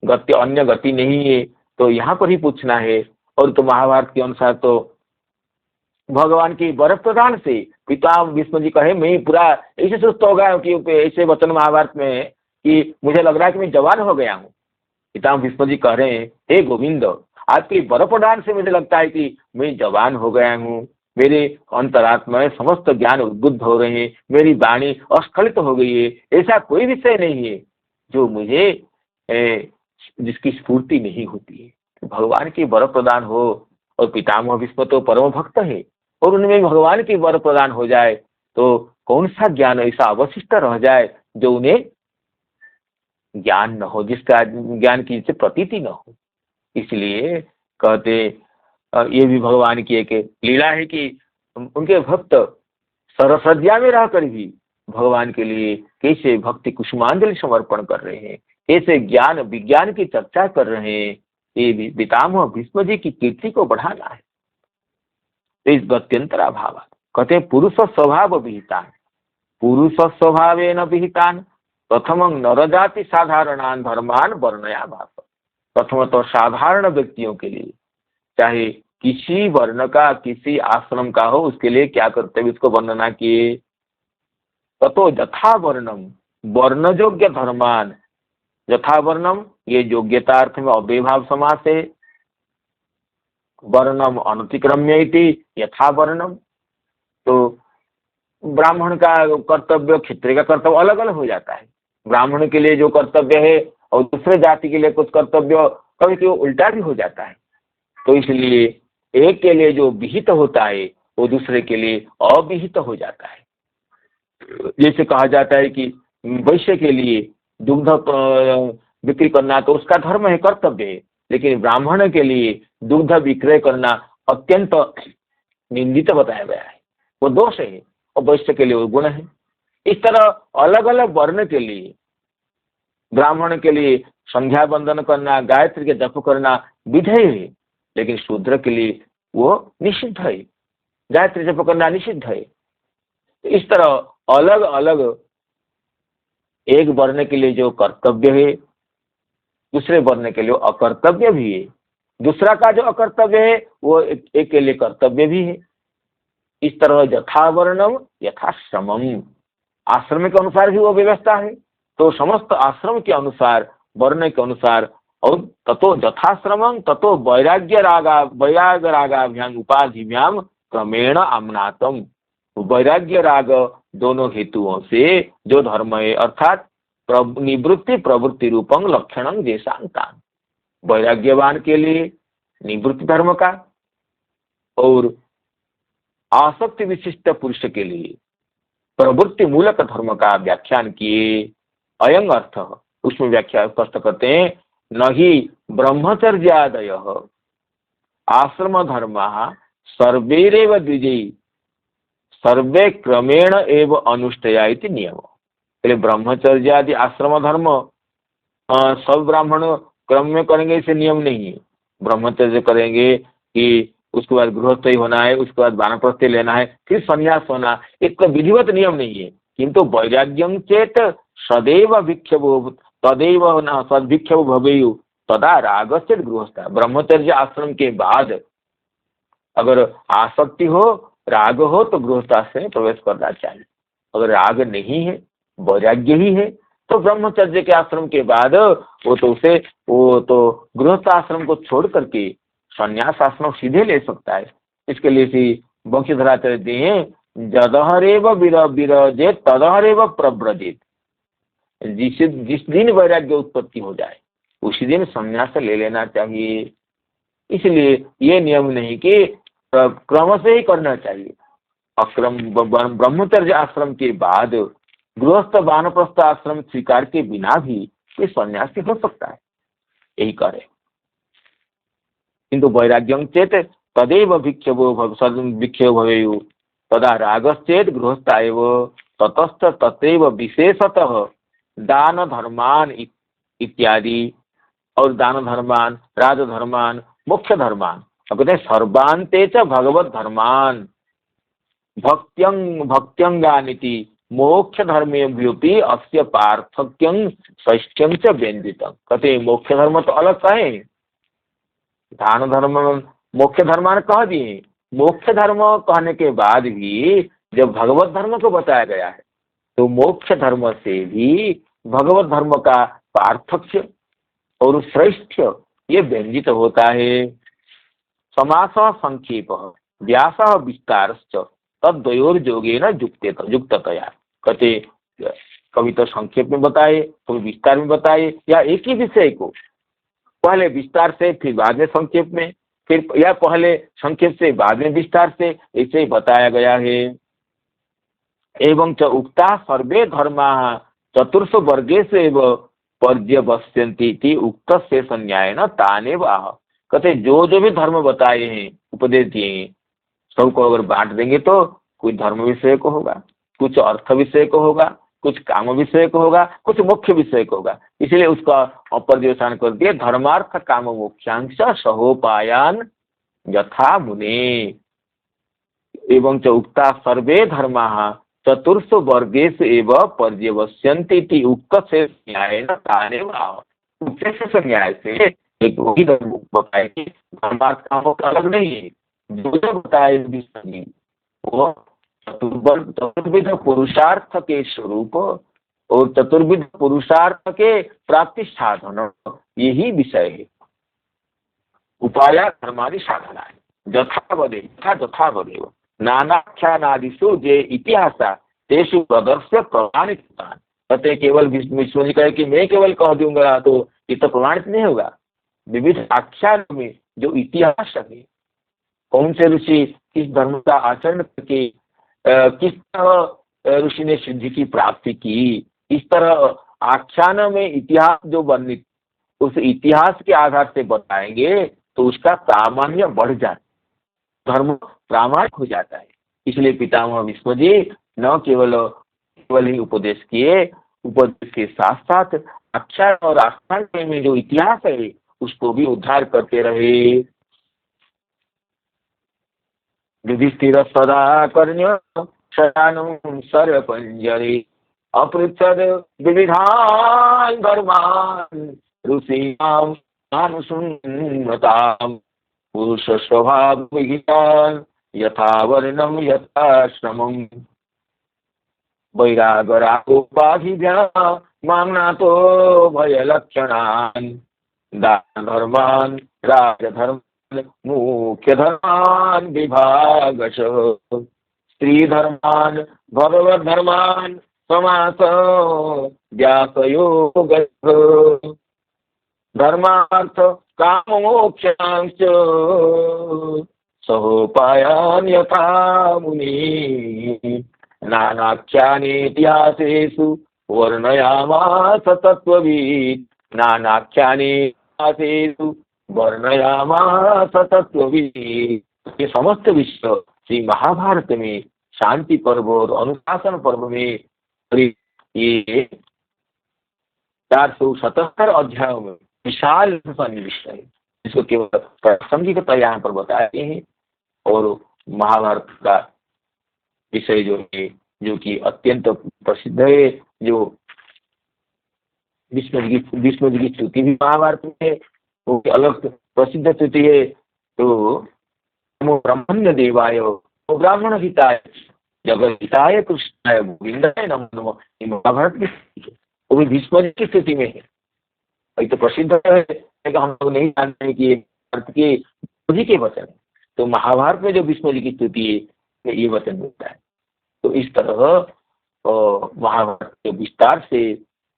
गत्य अन्य गति नहीं है तो यहाँ पर ही पूछना है। और तो महाभारत के अनुसार तो भगवान की वर प्रदान से पिता भीष्म जी कहे मैं पूरा ऐसे सुस्त हो गया कि ऐसे वचन महाभारत में है कि मुझे लग रहा है कि मैं जवान हो गया हूँ। पिता भीष्म जी कह रहे हैं हे गोविंद, आपके वर प्रदान से मुझे लगता है कि मैं जवान हो गया हूँ, मेरे अंतरात्मा में समस्त ज्ञान उद्बुद्ध हो रहे हैं, मेरी वाणी अस्खलित हो गई है, ऐसा कोई विषय नहीं है जो मुझे जिसकी स्फूर्ति नहीं होती है। भगवान की वर प्रदान हो, और पितामह भीष्म तो परम भक्त है और उनमें भगवान की वर प्रदान हो जाए तो कौन सा ज्ञान ऐसा अवशिष्ट रह जाए जो उन्हें ज्ञान न हो, जिसका ज्ञान की से प्रतीति न हो। इसलिए कहते ये भी भगवान की एक लीला है कि उनके भक्त सरसज्जा में रहकर भी भगवान के लिए कैसे भक्ति कुसुमांजलि समर्पण कर रहे हैं, कैसे ज्ञान विज्ञान की चर्चा कर रहे हैं। ये भी पितामह भीष्म जी की कीर्ति को बढ़ाना है। तो इस गत्यंतरा भाव कहते पुरुष स्वभाव विहितान, पुरुष स्वभावेन विहितान प्रथम नरजाति साधारणान धर्मान वर्णया भाष। प्रथम तो साधारण व्यक्तियों के लिए, चाहे किसी वर्ण का किसी आश्रम का हो, उसके लिए क्या कर्तव्य इसको वर्णना किए। ततो यथा वर्णम वर्ण योग्य धर्मान, यथा वर्णम ये योग्यता अर्थ में अव्ययभाव समास है, वर्णम अनतिक्रम्य इति यथा वर्णम। तो ब्राह्मण का कर्तव्य क्षत्रिय का कर्तव्य अलग अलग हो जाता है। ब्राह्मण के लिए जो कर्तव्य है और दूसरे जाति के लिए कुछ कर्तव्य कभी कभी उल्टा भी हो जाता है। तो इसलिए एक के लिए जो विहित होता है वो दूसरे के लिए अविहित हो जाता है। जैसे कहा जाता है कि वैश्य के लिए दुग्ध बिक्री करना तो उसका धर्म है, कर्तव्य है, लेकिन ब्राह्मण के लिए दुग्ध विक्रय करना अत्यंत निंदित बताया गया है, वो दोष है, और वैश्य के लिए वो गुण है। इस तरह अलग अलग वर्ण के लिए, ब्राह्मण के लिए संध्या बंदन करना, गायत्री के जप करना विधेय है, लेकिन शूद्र के लिए वो निषिद्ध है, गायत्री जप करना निषिद्ध है। इस तरह अलग अलग एक वर्ण के लिए जो कर्तव्य है दूसरे वर्ण के लिए अकर्तव्य भी है, दूसरा का जो अकर्तव्य है वो एक के लिए कर्तव्य भी है। इस तरह यथा वर्णम यथाश्रमम, आश्रम के अनुसार भी वो व्यवस्था है, तो समस्त आश्रम के अनुसार वर्ण के अनुसार। और ततो यथाश्रमम ततो वैराग्य रागाभ्याम उपाधिभ्याम क्रमेण आम्नातम, वैराग्य राग दोनों हेतुओं से जो धर्म है अर्थात निवृत्ति प्रवृत्ति रूपं लक्षणं देशांतान, वैराग्यवान के लिए निवृत्त धर्म का और आसक्ति विशिष्ट पुरुष के लिए प्रवृत्ति मूलक धर्म का व्याख्यान किए। अयं अर्थ, उसमें व्याख्या स्पष्ट करते हैं, न ही ब्रह्मचर्यादय आश्रम धर्म सर्वैरेव द्विजै सर्वे क्रमेण एव अनुष्ठया इति नियम। पहले ब्रह्मचर्य आदि आश्रम धर्म सब ब्राह्मण क्रम में करेंगे, इसे नियम नहीं है। ब्रह्मचर्य करेंगे कि उसके बाद गृहस्थी होना है, उसके बाद वानप्रस्थी लेना है, फिर संन्यास होना, एक विधिवत नियम नहीं है। किंतु वैराग्यं चेत सदैव भिक्षुः तदैव न सद्भिक्षुः भवेयु तदा रागस्य गृहस्थ। ब्रह्मचर्य आश्रम के बाद अगर आसक्ति हो, राग हो, तो गृहस्थाश्रम में प्रवेश करना चाहिए। अगर राग नहीं है, वैराग्य ही है, तो ब्रह्मचर्य के आश्रम के बाद वो तो गृहस्थ आश्रम को छोड़ करके संन्यास आश्रम सीधे ले सकता है। इसके लिए श्री वंशीधराचार्य देते हैं, जदहरेव विरजेत तदहरेव प्रव्रजेत। जिस दिन वैराग्य उत्पत्ति हो जाए उसी दिन संन्यास ले लेना चाहिए। इसलिए ये नियम नहीं कि क्रम से ही करना चाहिए। अक्रम ब्रह्मचर्य आश्रम के बाद गृहस्थ वानप्रस्थ आश्रम स्वीकार के बिना भी ये सन्यासी हो सकता है, यही करे। किंतु वैराग्यं चेत तदेव भिक्षुः भवेयु तदा रागश्चेत गृहस्थ एव ततश्च तत्रैव विशेषतः दान धर्मान इत्यादि, और दान धर्मान, राजधर्मान, मुख्य धर्मान, कहते हैं सर्वान्ते च भगवत धर्मान भक्त्यंगानिति मोक्ष धर्मेभ्योपि अस्य पार्थक्यं षष्ठ्यं च व्यंजितम्। कहते हैं मोक्ष धर्म तो अलग कहे, दान धर्म मोक्ष धर्मान कह दिए। मोक्ष धर्म कहने के बाद भी जब भगवत धर्म को बताया गया है तो मोक्ष धर्म से भी भगवत धर्म का पार्थक्य और श्रेष्ठ ये व्यंजित होता है। समास संक्षेप व्यास विस्तारश्च तद्वयोर्योगेन युक्ततया। कहते कभी तो संक्षेप में बताए, कभी विस्तार में बताए, या एक ही विषय को पहले विस्तार से फिर बाद में संक्षेप में, फिर या पहले संक्षेप से बाद में विस्तार से, ऐसे ही बताया गया है। एवं च उक्ता सर्वे धर्मा चतुर्थ वर्गेषु एव पर्यवस्यन्ति उक्त से संज्ञायन तानेव आह। कहते जो भी धर्म बताए हैं, उपदेश दिए हैं, सबको अगर बांट देंगे तो कुछ धर्म विषय को होगा, कुछ अर्थ विषय को होगा, कुछ काम विषय को होगा, कुछ मुख्य विषय को होगा। इसलिए उसका पर्यवसान कर दिया, धर्मार्थ काम मोक्षांश सहोपायान यथा मुने। एवं च उक्ता सर्वे धर्मा चतुर्थ वर्गेषु एव पर्यवस्यन्ति उक्त से न्याय न तानेव आह। न्याय से एक वही धर्म बताए कि धर्मार्थ कामों का अलग नहीं है। जो बताए वो चतुर्विध पुरुषार्थ के स्वरूप और चतुर्विध पुरुषार्थ के प्राप्ति साधन, यही विषय है। उपाया धर्मादि साधना है। यथावदेव नानाख्यानादिषु जे इतिहास तेषु प्रदर्श्य प्रमाणित। कहते केवल विष्णु जी कहे कि मैं केवल कह दूंगा तो ये तो प्रमाणित नहीं होगा। विविध आख्यान में जो इतिहास है, कौन से ऋषि किस धर्म का आचरण करके किस तरह ऋषि ने सिद्धि की प्राप्ति की, इस तरह आख्यान में इतिहास जो वर्णित, उस इतिहास के आधार से बताएंगे तो उसका प्रामाण्य बढ़ जाता है, धर्म प्रामाणिक हो जाता है। इसलिए पितामह भीष्म जी न केवल ही उपदेश किए, उपदेश के साथ साथ आख्यान और आख्यान में जो इतिहास है उसको भी उद्धार करते रहे। युधिष्ठिर सदा कर्ण्य शयानं सर्वपंजरे अपृच्छद विविधान् धर्मान् ऋषीणां अनुसुन्नताम् पुरुष स्वभाव विहितान् यथा वर्णं यथाश्रमम् वैरागरागोपाधिभ्यां माम्नातो भयलक्षणान् दान धर्मान् राजधर्मान् मुख्य धर्मान् विभागश स्त्री धर्मान् भगवत धर्मान् समास व्यासयोग। धर्मार्थ काम मोक्षांच सहोपायान यथा मुनि नानाख्यानेतिहासेषु वर्णयामास तत्त्वविद् नानाख्यानेतिहासेषु वर्णयामास तत्त्वविद्। ये समस्त विश्व श्री महाभारत में शांति पर्व और अनुशासन पर्व में ये 477 अध्यायों में विशाल सन्निविष्ट है, जिसको केवल प्रासंगिकता यहाँ पर बताते हैं। और महाभारत का विषय जो है, जो कि अत्यंत प्रसिद्ध है, जो विष्णु जी की स्तुति भी महाभारत में है, वो अलग प्रसिद्ध स्तुति है। तो ब्रह्मण्य देवाय ब्राह्मण हिताय जगत हिताय कृष्णाय गोविंदाय नमो नमः, महाभारत की वो भी भीष्म जी की स्थिति में है। तो प्रसिद्ध है, हम लोग नहीं जानते हैं कि भारत के जी के वचन है। तो महाभारत में जो भीष्म जी की स्तुति है, ये वचन मिलता है। तो इस तरह महाभारत के विस्तार से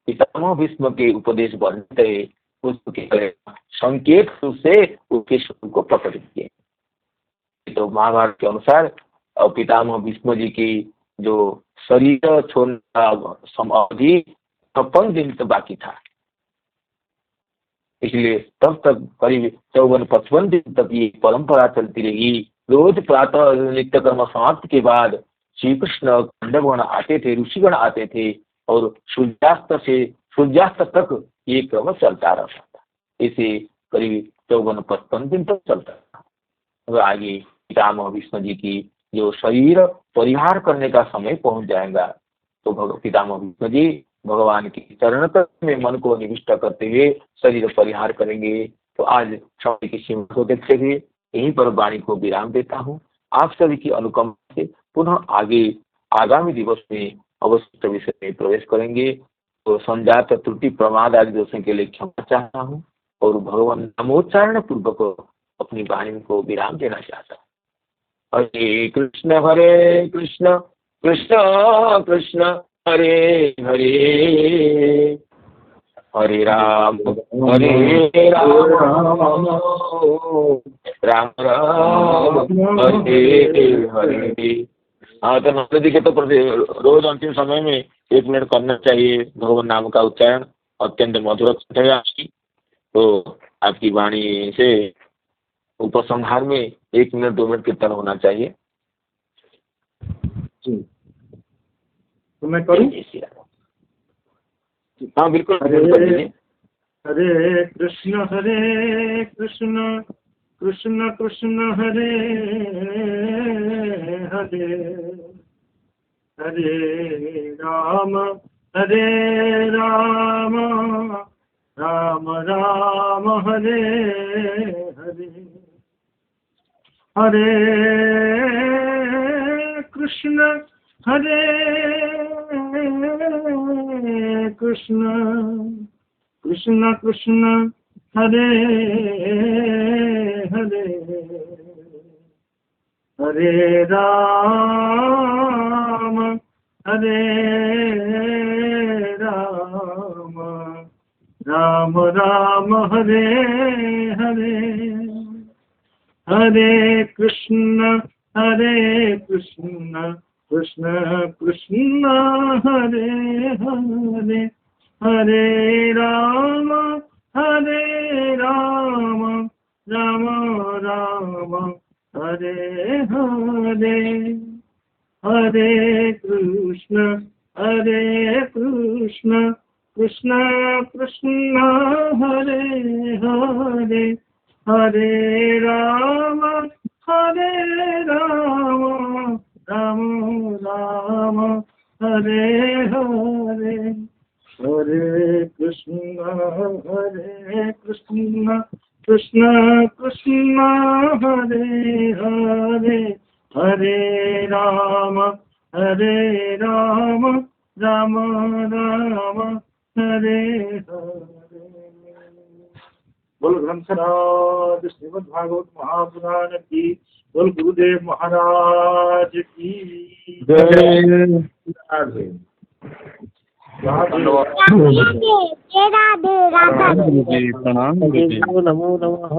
पितामह भीष्म के उपदेश वर्णित है, उसके संकेत रूप से उसके स्वरूप को प्रकट किए। तो महाभारत के अनुसार पितामह भीष्म जी की जो शरीर छोड़ने का अवधि 56 दिन तक बाकी था, इसलिए तब तक करीब 54-55 दिन तक ये परंपरा चलती रही। रोज प्रातः नित्य कर्म समाप्त के बाद श्री कृष्ण खंडगण आते थे, ऋषिगण आते थे, और सूर्यास्त से सूर्यास्त तक ये क्रम चलता रहता था। इसे करीब 54-55 दिन तक चलता था। और आगे पितामह भीष्म जी की जो शरीर परिहार करने का समय पहुंच जाएगा, तो पितामह भीष्म जी भगवान की चरण तक में मन को निविष्ट करते हुए शरीर परिहार करेंगे। तो आज समय की सीमा को देखते हुए यहीं पर वाणी को विराम देता हूँ। आप सभी की अनुकंपा से पुनः आगे आगामी दिवस में अवश्य विषय में प्रवेश करेंगे। तो संजात त्रुटि प्रमाद आदि दोषों के लिए क्षमा चाहता हूँ और भगवान नामोच्चारण पूर्वक अपनी वाणी को विराम देना चाहता हूँ। हरे कृष्ण कृष्ण कृष्ण हरे हरे, हरे राम राम राम हरे हरे। हाँ, तो नदी के तो रोज अंतिम समय में 1 मिनट करना चाहिए भगवान नाम का उच्चारण, अत्यंत मधुर है आपकी। तो आपकी वाणी से उपसंहार में 1 मिनट 2 मिनट कीर्तन होना चाहिए। तो मैं करूं? हाँ बिल्कुल। हरे कृष्ण कृष्ण कृष्ण हरे हरे, हरे राम राम राम हरे हरे, हरे कृष्ण कृष्ण कृष्ण हरे हरे, हरे राम राम राम हरे हरे, हरे कृष्ण कृष्ण कृष्ण हरे हरे, हरे राम राम राम हरे हरे, हरे कृष्ण कृष्ण कृष्ण हरे हरे, हरे राम राम राम हरे हरे, हरे कृष्ण कृष्ण कृष्ण हरे हरे, हरे राम राम राम हरे हरे। बोल ग्रंथराज श्रीमद् भागवत महापुराण की, बोल गुरुदेव महाराज की जय। नमो नमः।